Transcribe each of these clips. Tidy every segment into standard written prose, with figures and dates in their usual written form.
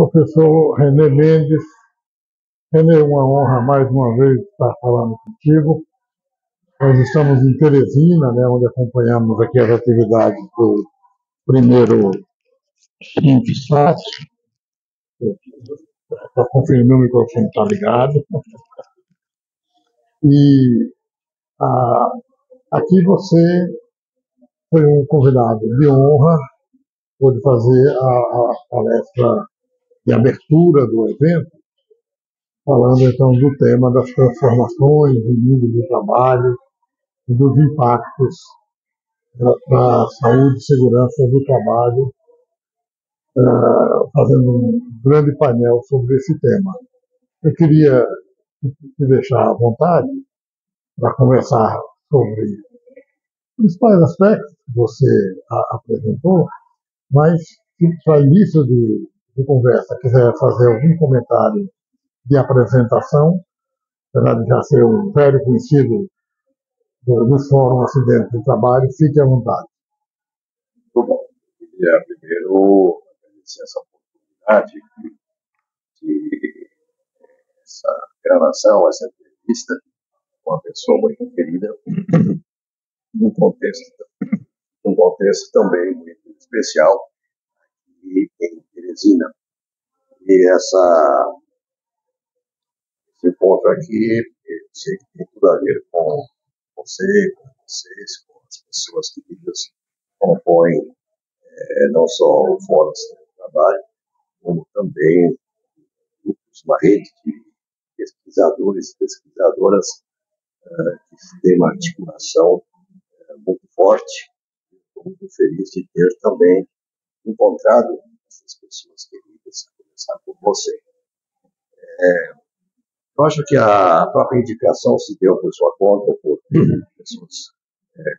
Professor René Mendes. René, uma honra mais uma vez estar falando contigo. Nós estamos em Teresina, né, onde acompanhamos aqui as atividades do primeiro Simpsat. Para conferir, o microfone está ligado. E aqui você foi um convidado de honra, pôde fazer a palestra de abertura do evento, falando então do tema das transformações do mundo do trabalho e dos impactos da saúde e segurança do trabalho, fazendo um grande painel sobre esse tema. Eu queria te deixar à vontade para conversar sobre os principais aspectos que você apresentou, mas se para início de conversa quiser fazer algum comentário de apresentação, apesar de já ser um velho conhecido do Fórum Acidente de Trabalho, fique à vontade. Muito bom. Eu queria primeiro agradecer essa oportunidade de essa gravação, essa entrevista com uma pessoa muito querida, num contexto também muito especial aqui em Teresina. E esse encontro aqui, sei que tem tudo a ver com você, com vocês, com as pessoas queridas que compõem não só o Fórum de Trabalho, como também grupos, uma rede de pesquisadores e pesquisadoras que tem uma articulação muito forte. Estou muito feliz de ter também encontrado essas pessoas queridas, a começar por você. Eu acho que a própria indicação se deu por sua conta, por pessoas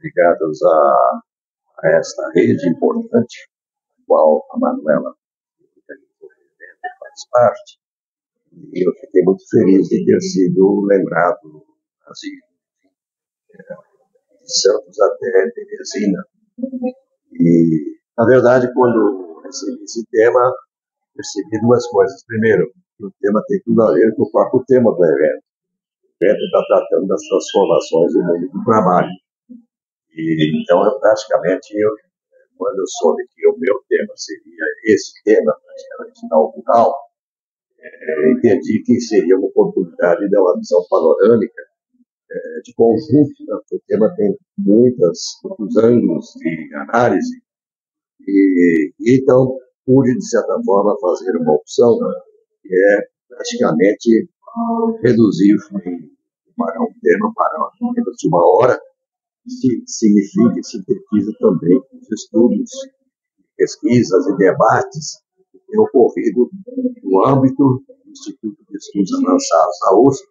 ligadas a esta rede importante, a qual a Manuela faz parte. E eu fiquei muito feliz de ter sido lembrado no Brasil, de Santos até Teresina. E, na verdade, quando recebi esse tema, percebi duas coisas. Primeiro, que o tema tem tudo a ver com o próprio tema do evento. O evento está tratando das transformações do mundo do trabalho. E, então, quando eu soube que o meu tema seria esse tema, praticamente inaugural, entendi que seria uma oportunidade de dar uma visão panorâmica de conjunto, né? O tema tem muitos ângulos de análise, e então pude, de certa forma, fazer uma opção, né, que é praticamente reduzir um tema para menos de uma hora, que significa e sintetiza também os estudos, pesquisas e debates que têm ocorrido no âmbito do Instituto de Estudos Avançados da USP,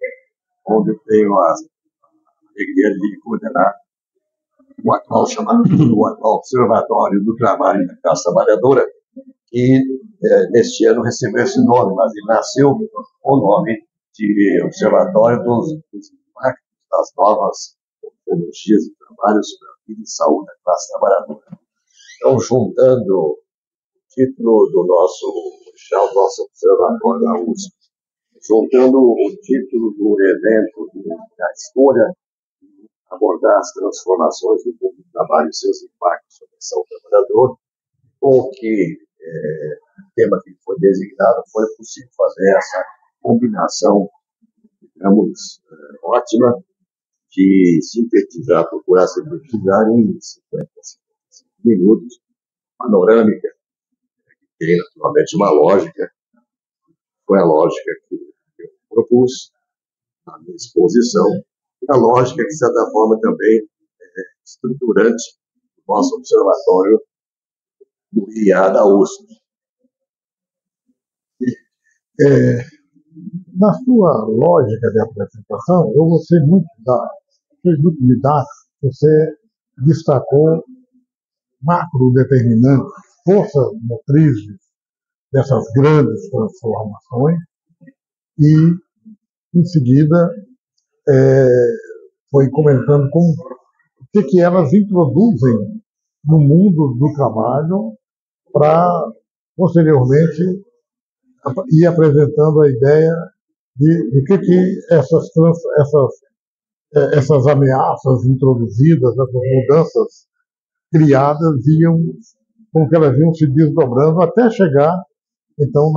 onde eu tenho a alegria de coordenar o atual Observatório do Trabalho da Classe Trabalhadora, que neste ano recebeu esse nome, mas ele nasceu com o nome de Observatório dos Impactos das Novas Tecnologias de Trabalho sobre a Vida e Saúde da Classe Trabalhadora. Então, juntando o título do nosso observatório da USP, juntando o título do evento, da escolha de abordar as transformações do mundo do trabalho e seus impactos sobre a saúde do trabalhador, com o que o tema que foi designado, foi possível fazer essa combinação, digamos, ótima, de sintetizar, procurar sintetizar em 50, 55 minutos, panorâmica, que tem naturalmente uma lógica, foi a lógica que eu propus na minha exposição, e a lógica que, de certa forma, também é estruturante do nosso observatório do IA da USP. Na sua lógica de apresentação, eu gostei muito didático. Você destacou macro determinantes, forças motrizes dessas grandes transformações e, em seguida, foi comentando o que elas introduzem no mundo do trabalho para, posteriormente, e apresentando a ideia de que essas ameaças introduzidas, essas mudanças criadas, com que elas iam se desdobrando até chegar, então,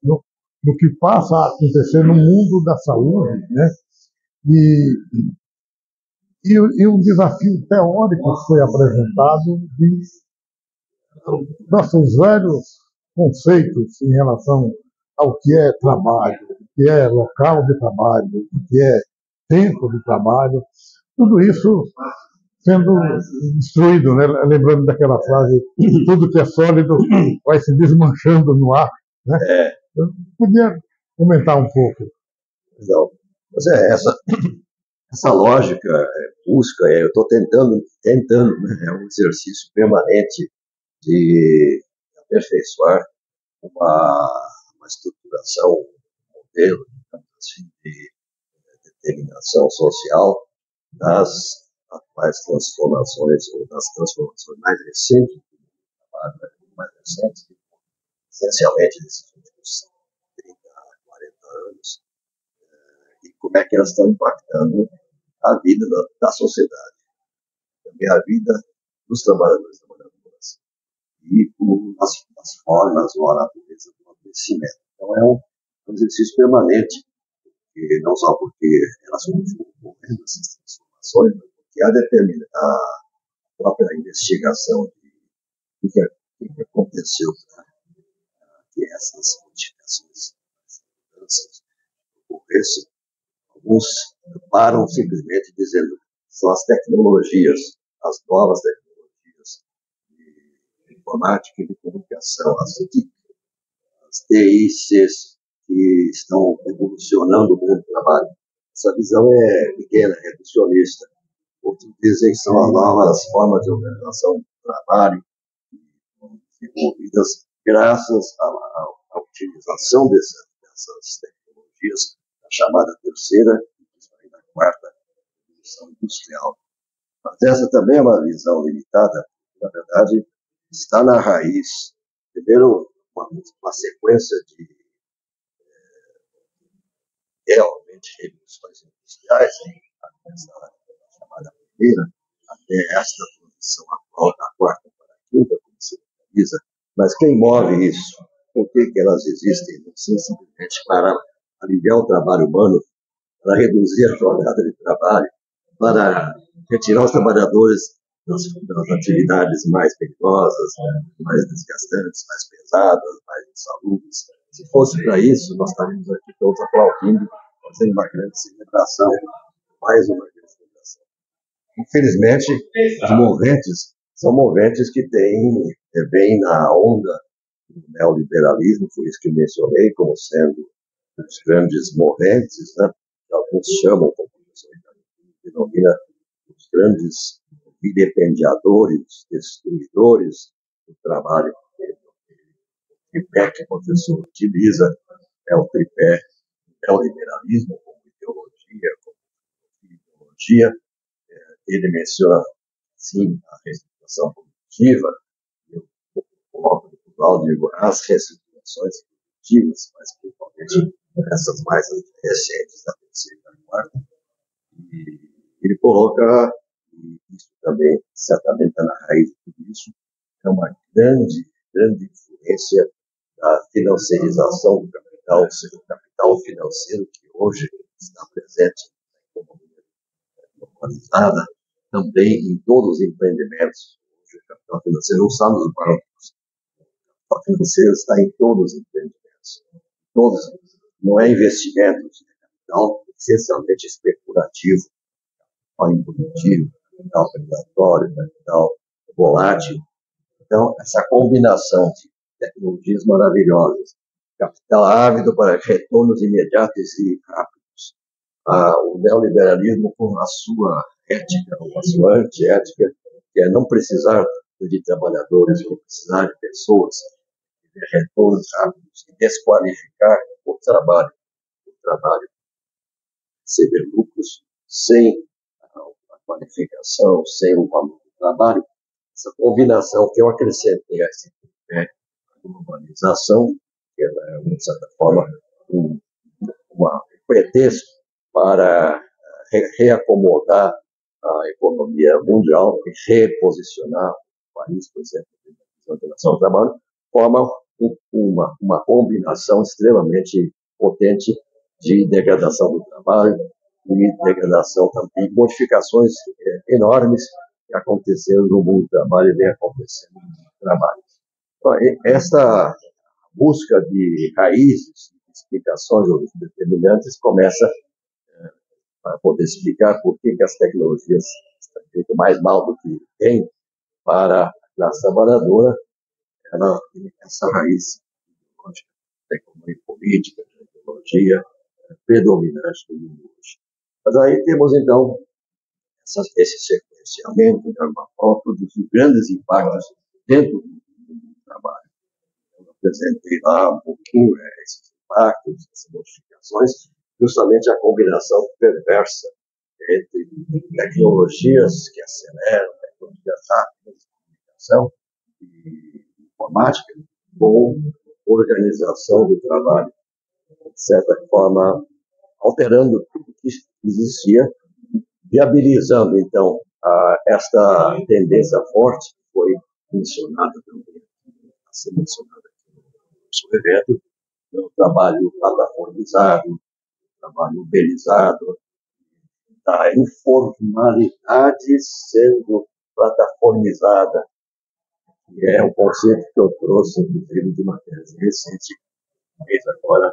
no que passa a acontecer no mundo da saúde, né? E, e um desafio teórico foi apresentado de nossos velhos conceitos em relação ao que é trabalho, o que é local de trabalho, o que é tempo de trabalho, tudo isso sendo destruído, né? Lembrando daquela frase, tudo que é sólido vai se desmanchando no ar. Né? Eu podia comentar um pouco. Não. Mas essa lógica busca, eu estou tentando, né? É um exercício permanente de aperfeiçoar uma estruturação, um modelo, assim, de determinação social das atuais transformações, ou das transformações mais recentes, essencialmente nesses últimos 30, 40 anos, e como é que elas estão impactando a vida da sociedade, também a vida dos trabalhadores e trabalhadoras, e as formas ou a natureza do acontecimento. Então, é um exercício permanente, e não só porque elas continuam ocorrendo, essas transformações, mas porque a própria investigação de o que aconteceu para que essas modificações, essas mudanças ocorressem. Alguns param simplesmente dizendo que são as tecnologias, as novas tecnologias de informática e de comunicação, as TICs que estão evolucionando o mundo do trabalho. Essa visão é pequena, reducionista. Outros dizem que são as novas formas de organização do trabalho, desenvolvidas graças à utilização dessas tecnologias, a chamada terceira e da quarta revolução industrial. Mas essa também é uma visão limitada, na verdade, está na raiz, primeiro, uma sequência de realmente revoluções industriais, a chamada primeira, até esta transição atual da quarta para a quinta, como se utiliza. Mas quem move isso? Por que elas existem? Não são simplesmente para aliviar o trabalho humano, para reduzir a jornada de trabalho, para retirar os trabalhadores das atividades mais perigosas, mais desgastantes, mais pesadas, mais insalubres. Se fosse para isso, nós estaríamos aqui todos aplaudindo, fazendo uma grande celebração, mais uma grande celebração. Infelizmente, os moventes são moventes que vêm na onda do neoliberalismo, foi isso que mencionei, como sendo os grandes moventes, né? Alguns chamam, como o professor denomina, os grandes vilipendiadores, destruidores do trabalho. O tripé que o professor utiliza é o tripé do neoliberalismo como ideologia, como ideologia. Ele menciona, sim, a reestruturação produtiva, eu coloco no plural, digo, as reestruturações produtivas, mas principalmente essas mais recentes, da terceira e da quarta. E ele coloca, e isso também certamente está na raiz de tudo isso, é uma grande, grande influência da financiarização do capital, ou seja, o capital financeiro que hoje está presente na economia globalizada, também em todos os empreendimentos. Hoje o capital financeiro não está nos bancos, o capital financeiro está em todos os empreendimentos. Todos, não é investimento de capital essencialmente especulativo, capital improdutivo, capital predatório, capital volátil. Então, essa combinação de tecnologias maravilhosas, capital ávido para retornos imediatos e rápidos, o neoliberalismo com a sua ética, ou a sua antiética, que é não precisar de trabalhadores, não precisar de pessoas, de retornos rápidos, e desqualificar o trabalho receber lucros sem a qualificação, sem o valor do trabalho. Essa combinação que eu acrescentei a esse tripé, a globalização, ela é, de certa forma, um pretexto para reacomodar a economia mundial e reposicionar o país, por exemplo, na relação ao trabalho, forma uma combinação extremamente potente de degradação do trabalho e degradação também, modificações enormes que aconteceram no mundo do trabalho e vem acontecendo no mundo do trabalho. Então, essa busca de raízes, explicações ou determinantes começa para poder explicar por que as tecnologias estão feito mais mal do que tem para a classe trabalhadora. Ela tem essa raiz tecnologia política, tecnologia predominante no mundo hoje. Mas aí temos, então, esse sequenciamento da norma produziu grandes impactos dentro do trabalho. Eu apresentei lá um pouquinho esses impactos, essas modificações, justamente a combinação perversa entre tecnologias que aceleram, tecnologias rápidas de comunicação e informática, com organização do trabalho, de certa forma, alterando tudo que existia, viabilizando, então, esta tendência forte que foi mencionada também, a ser mencionada aqui no seu evento, o trabalho plataformizado, o trabalho uberizado, da informalidade sendo plataformizada, que é um conceito que eu trouxe, inclusive, de uma tese recente, fez agora,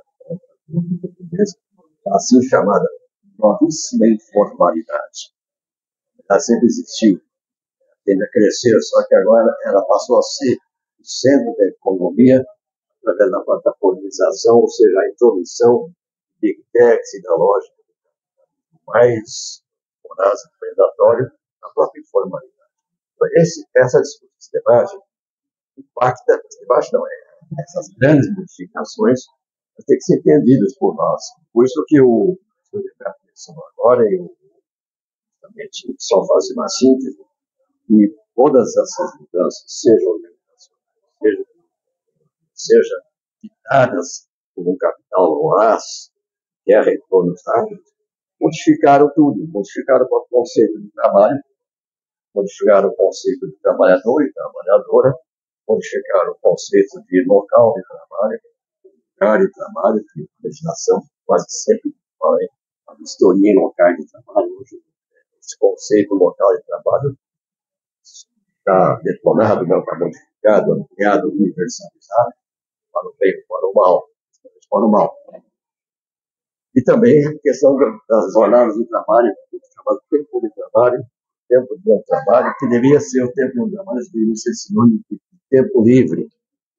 assim chamada novíssima informalidade. Ela sempre existiu, tende a crescer, só que agora ela passou a ser o centro da economia, através da plataformização, ou seja, a intromissão de Big Techs e da lógica mais voraz e predatória na própria informalidade. Então, essa debate impacta, essas grandes modificações têm que ser entendidas por nós. Por isso que o senhor Roberto mencionou agora, e eu justamente só fazer uma síntese, e todas essas mudanças, sejam organizacionais, sejam ditadas por um capital voraz, que é retornos rápidos, modificaram tudo, modificaram o conceito de trabalho, modificaram o conceito de trabalhador e trabalhadora, modificaram o conceito de local de trabalho, lugar de trabalho, que a legislação quase sempre fala em a vistoria em locais de trabalho. Hoje, esse conceito local de trabalho está detonado, não está modificado, ampliado, universalizado, para o bem, para o mal, para o mal. E também a questão das jornadas de trabalho, chamado tempo de trabalho, tempo de não trabalho, que deveria ser o tempo de não trabalho, deveria ser sinônimo de tempo livre.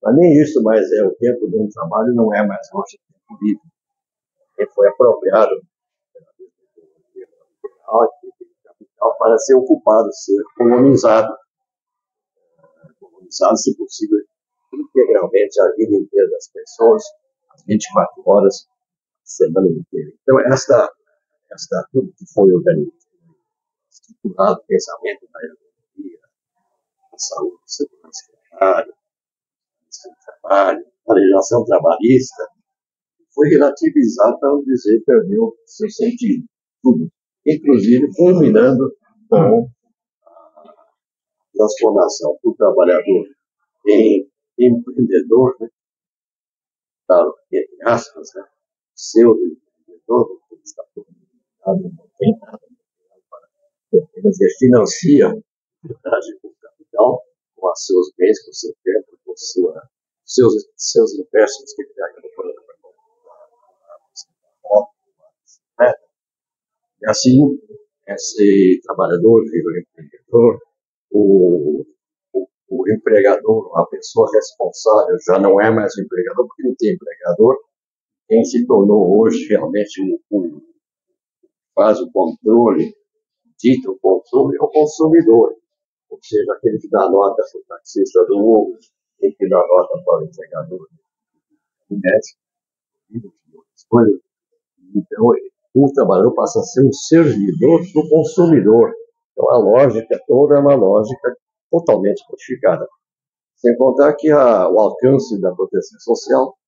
Mas nem isso mais é o tempo de um trabalho, não é mais hoje tempo livre. Ele foi apropriado pela capital para ser ocupado, ser colonizado. Colonizado, se possível, integralmente a vida inteira das pessoas, as 24 horas, a semana inteira. Então, tudo que foi organizado, estruturado, o pensamento da economia, a saúde, a segurança trabalho, a legislação trabalhista, foi relativizado, para não dizer, perdeu seu sentido. Tudo. Inclusive, culminando com a transformação do trabalhador em empreendedor, né? Claro, entre aspas, né? Pseudo-empreendedor, porque está publicado, não tem nada para apenas financia o capital com os seus bens, com o seu tempo, com seus empréstimos que ele ganha no programa. E assim, esse trabalhador vira empreendedor, o empregador, a pessoa responsável, já não é mais o empregador, porque não tem empregador. Quem se tornou hoje realmente faz o controle, dita o controle, é o consumidor. Ou seja, aquele que dá nota para o taxista do Uber, aquele que dá nota para o entregador do médico, coisas. Então, o trabalhador passa a ser um servidor do consumidor. Então, a lógica toda é uma lógica totalmente modificada. Sem contar que o alcance da proteção social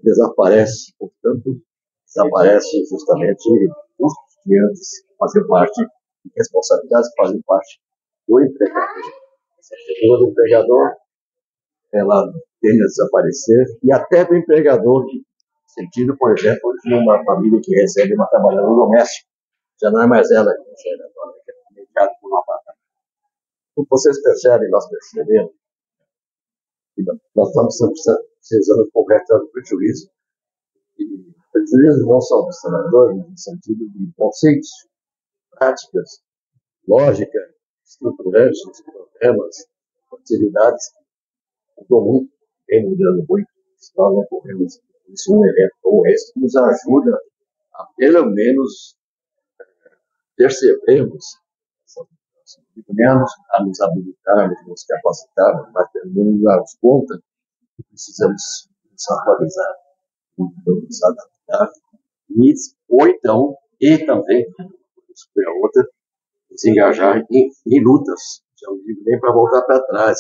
desaparece, portanto, desaparece justamente custos que antes faziam parte, responsabilidades que faziam parte do empregador. Essa figura do empregador, ela tende a desaparecer, e até do empregador, no sentido, por exemplo, de uma família que recebe uma trabalhadora doméstica, já não é mais ela que recebe, agora é mediado por uma patrão. Como vocês percebem, nós percebemos, nós estamos precisando corretar o prejuízo. E prejuízo não só dos trabalhadores, mas no sentido de conceitos, práticas, lógica, estruturantes, problemas, atividades. O comum vem mudando muito. Nós não corremos isso, um evento como esse nos ajuda a, pelo menos, percebermos, menos a nos habilitarmos, nos capacitarmos, mas pelo menos darmos conta que precisamos nos atualizar, nos adaptar, ou então, e também, isso foi a outra, nos engajar em lutas, já não digo nem para voltar para trás,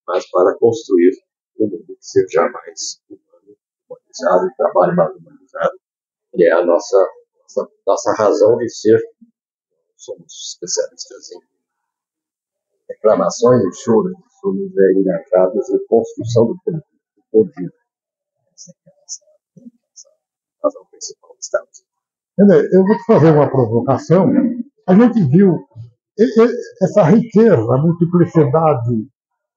mas para construir um mundo que seja mais humanizado, trabalho mais humanizado, que é a nossa razão de ser. Somos especialistas em reclamações e choros, somos engajados em construção do poder. Essa é a razão principal que estamos. Eu vou te fazer uma provocação. A gente viu essa riqueza, a multiplicidade,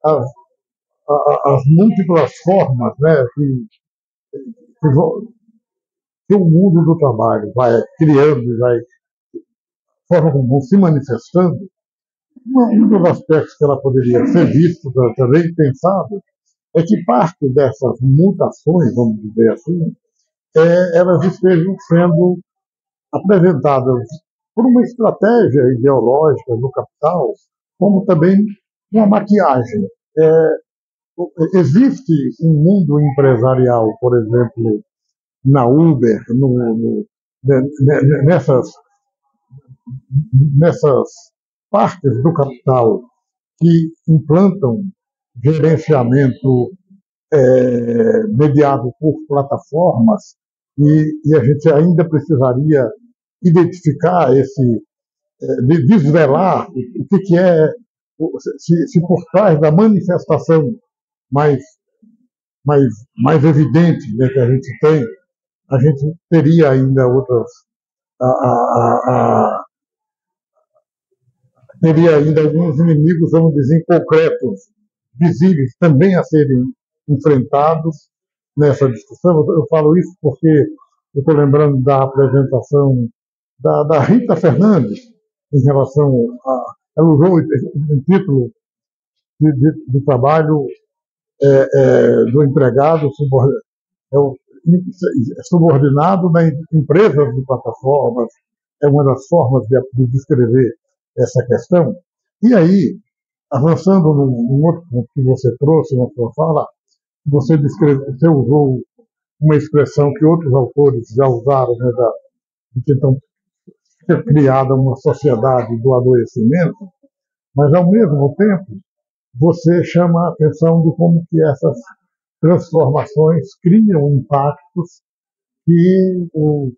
as múltiplas formas, né, que o mundo do trabalho vai criando, vai forma como vão se manifestando. Um dos aspectos que ela poderia ser visto, também pensado, é que parte dessas mutações, vamos dizer assim, elas estejam sendo apresentadas por uma estratégia ideológica do capital, como também uma maquiagem. Existe um mundo empresarial, por exemplo, na Uber, nessas partes do capital que implantam gerenciamento mediado por plataformas, e a gente ainda precisaria identificar desvelar o que é, se por trás da manifestação mais, mais evidente, né, que a gente teria ainda outras, teria ainda alguns inimigos, vamos dizer, concretos, visíveis, também a serem enfrentados nessa discussão. Eu falo isso porque eu estou lembrando da apresentação da Rita Fernandes em relação a. Ela usou um título de trabalho do empregado subordinado na empresas de plataformas, é uma das formas de descrever essa questão. E aí, avançando num outro ponto que você trouxe na sua fala, você usou uma expressão que outros autores já usaram, né, de que então ser criada uma sociedade do adoecimento, mas ao mesmo tempo você chama a atenção de como que essas transformações criam impactos que o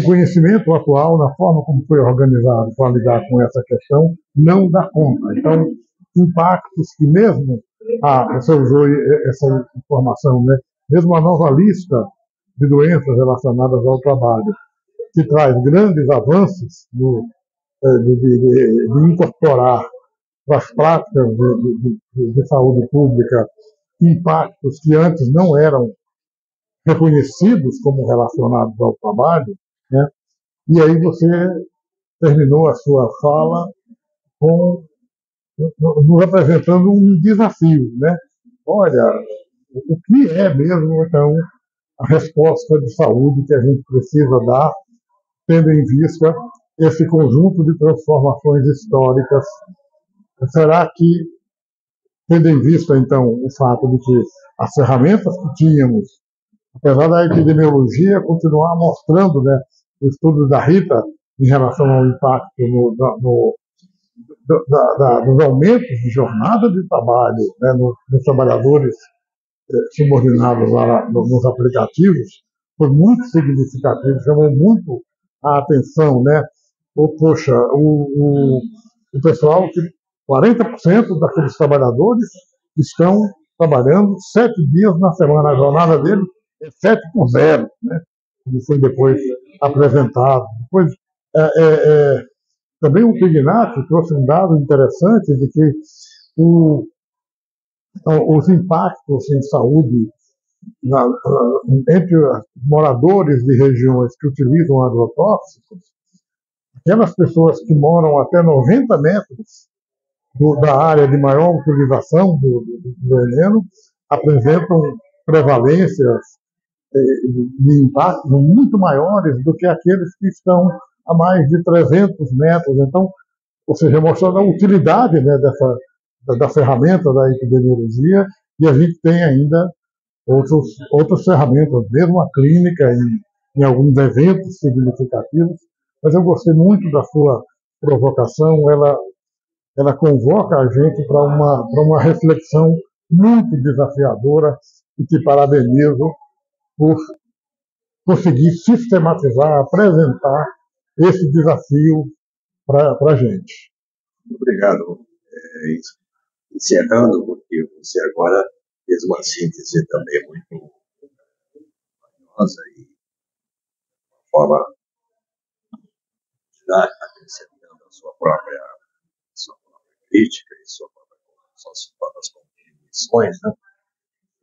conhecimento atual, na forma como foi organizado para lidar com essa questão, não dá conta. Então, impactos que mesmo, você usou essa informação, né? Mesmo a nova lista de doenças relacionadas ao trabalho, que traz grandes avanços de incorporar para as práticas de saúde pública impactos que antes não eram reconhecidos como relacionados ao trabalho, né? E aí você terminou a sua fala nos apresentando um desafio, né? Olha, o que é mesmo, então, a resposta de saúde que a gente precisa dar, tendo em vista esse conjunto de transformações históricas? Será que, tendo em vista, então, o fato de que as ferramentas que tínhamos, apesar da epidemiologia continuar mostrando, né, o estudo da Rita em relação ao impacto dos aumentos de jornada de trabalho, né, nos trabalhadores subordinados lá nos aplicativos foi muito significativo, chamou muito a atenção, né? Poxa, o pessoal, 40% daqueles trabalhadores estão trabalhando 7 dias na semana. A jornada deles é 7 por 0, né? Como foi depois apresentado. Depois, também o Pignatti trouxe um dado interessante de que os impactos em saúde entre moradores de regiões que utilizam agrotóxicos, aquelas pessoas que moram até 90 metros da área de maior utilização do veneno apresentam prevalências de impacto muito maiores do que aqueles que estão a mais de 300 metros. Então, ou seja, mostrando a utilidade, né, da ferramenta da epidemiologia, e a gente tem ainda outras ferramentas, mesmo a clínica, em alguns eventos significativos. Mas eu gostei muito da sua provocação, ela convoca a gente para uma reflexão muito desafiadora, e te parabenizo por conseguir sistematizar, apresentar esse desafio para a gente. Obrigado. Encerrando, porque você agora fez uma síntese também muito valiosa e de uma forma didática, acrescentando a sua própria crítica e suas próprias contribuições, né?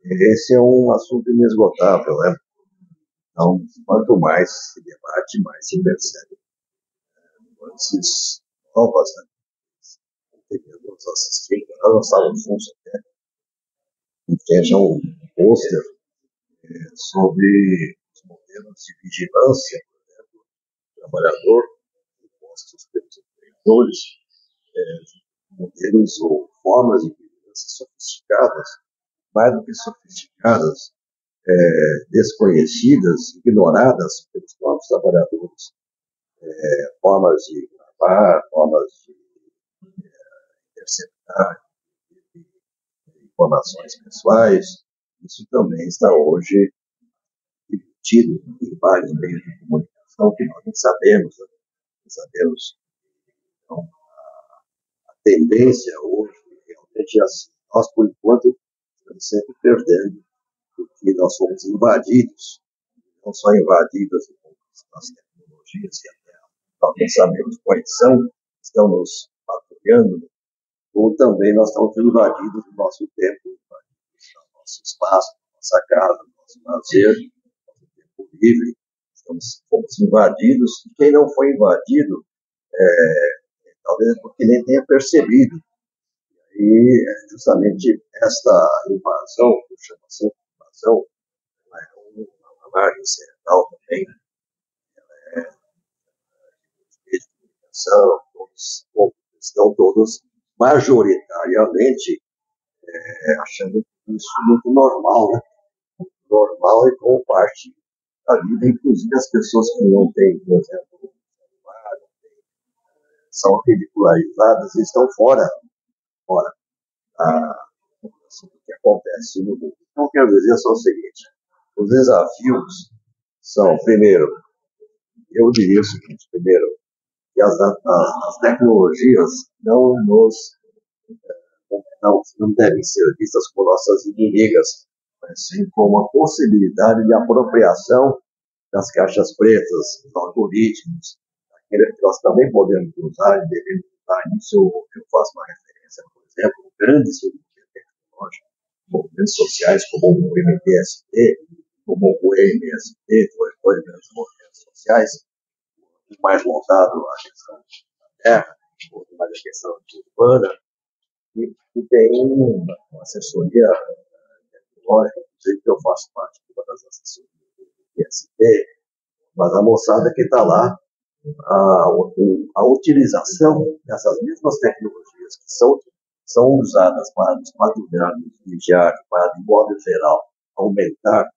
Esse é um assunto inesgotável, né? Então, quanto mais se debate, mais se percebe nuances novas, né? Nos assistindo, nós não estávamos juntos até, veja um pôster sobre os modelos de vigilância, por exemplo, do trabalhador, impostos pelos empregadores, modelos ou formas de vigilância sofisticadas, mais do que sofisticadas, desconhecidas, ignoradas pelos próprios trabalhadores, formas de gravar, formas de interceptar informações pessoais. Isso também está hoje discutido em vários meios de comunicação que nós não sabemos, né? Não sabemos. Então, a tendência hoje realmente é assim. Nós, por enquanto, estamos sempre perdendo, porque nós fomos invadidos, não só invadidos pelas tecnologias que até nós não sabemos quais são, estão nos patrulhando, ou também nós estamos invadidos no nosso tempo, no nosso espaço, na nossa casa, no nosso lazer, no nosso tempo livre. Fomos invadidos, e quem não foi invadido, talvez porque nem tenha percebido. E justamente esta invasão, que chama-se invasão, é uma margem cerebral também, de comunicação, estão todos majoritariamente achando isso muito normal, né? Normal e como parte da vida, inclusive as pessoas que não têm, por exemplo, são ridicularizadas e estão fora do que acontece no mundo. Então, quero dizer só o seguinte: os desafios são, primeiro, eu diria o seguinte, primeiro, que as tecnologias não devem ser vistas como nossas inimigas, mas sim como uma possibilidade de apropriação das caixas pretas, dos algoritmos, aquilo que nós também podemos usar e devemos usar. Nisso eu faço uma referência, por exemplo, grandes desenvolvimentos tecnológicos, movimentos sociais como o MTST, como o EMST, foi dois grandes movimentos sociais, mais voltado à questão da terra, mais à questão urbana, e tem uma assessoria tecnológica, inclusive que eu faço parte de uma das assessorias do MTST, mas a moçada que está lá, a utilização dessas mesmas tecnologias que são usadas para nos patrulhar, nos vigiar, para, de modo geral, aumentar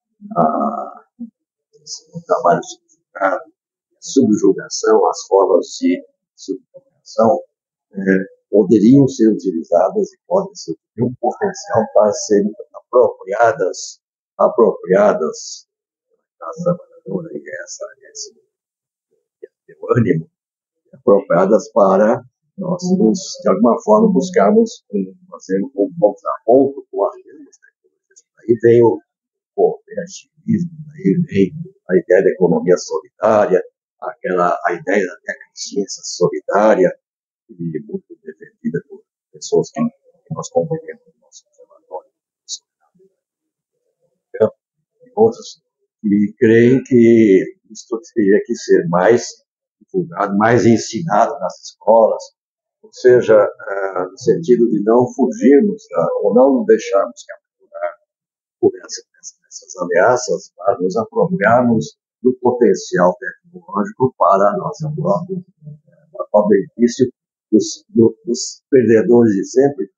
o trabalho subjugado, a subjugação, as formas de subjugação, poderiam ser utilizadas e podem ser ter um potencial para serem apropriadas da trabalhadora e esse ânimo, apropriadas para nós, de alguma forma, buscarmos fazer um contraponto com as mesmas tecnologias. Aí vem o cooperativismo, aí vem a ideia da economia solidária, a ideia da tecnologia solidária, e muito defendida por pessoas que nós convivemos no nosso observatório, e outros que creem que isso teria que ser mais divulgado, mais ensinado nas escolas, ou seja, no sentido de não fugirmos ou não nos deixarmos capturar por essas ameaças, para nos apropriarmos do potencial tecnológico para a nossa própria, para o benefício dos perdedores de sempre,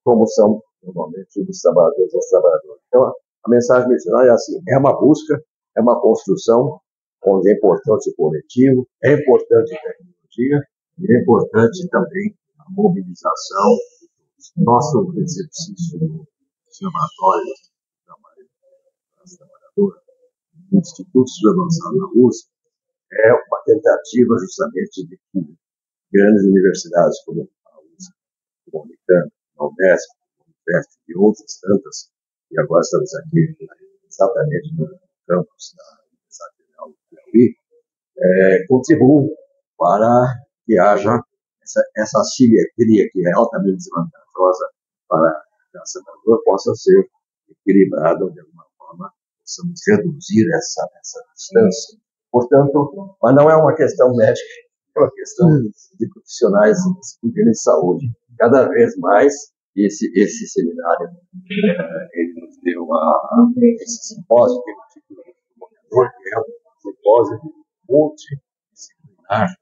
como são normalmente os trabalhadores e as trabalhadoras. Então, a mensagem missionária é assim: é uma busca, é uma construção, onde é importante o coletivo, é importante a tecnologia, e é importante também a mobilização. Nosso exercício do observatório das trabalhadoras, do Instituto de Avançado na USP, é uma tentativa justamente de que grandes universidades como a USP, a Unicamp, a Unesp, a Unifesp e outras tantas, e agora estamos aqui exatamente no campus da Universidade Federal do Piauí, contribuam para que haja essa assimetria que é altamente desvantajosa para a classe trabalhadora possa ser equilibrada, de alguma forma, possamos reduzir essa distância. Portanto, mas não é uma questão médica, é uma questão de profissionais de saúde. Cada vez mais, esse seminário, ele nos deu esse simpósio, que é um simpósio multidisciplinar,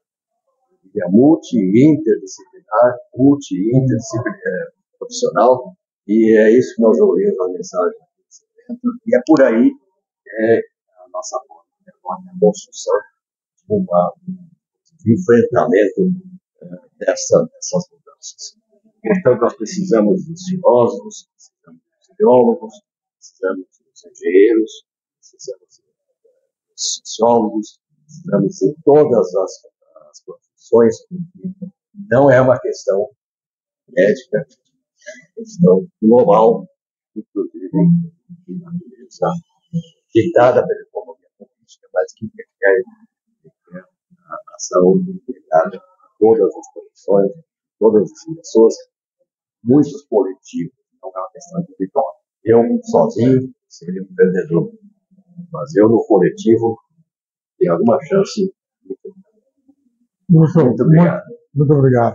é multi-interdisciplinar, profissional, e é isso que nós ouvimos na mensagem. E é por aí a nossa construção de enfrentamento dessas mudanças. Portanto, nós precisamos dos filósofos, precisamos dos biólogos, precisamos dos engenheiros, precisamos dos sociólogos, precisamos de todas as profissões. Não é uma questão médica, é uma questão global, inclusive de natureza ditada pela economia política, mas que requer a saúde integrada a todas as profissões, todas as pessoas, muitos coletivos, não é uma questão individual. Eu, sozinho, seria um perdedor, mas eu, no coletivo, tenho alguma chance. Muito obrigado. Muito obrigado.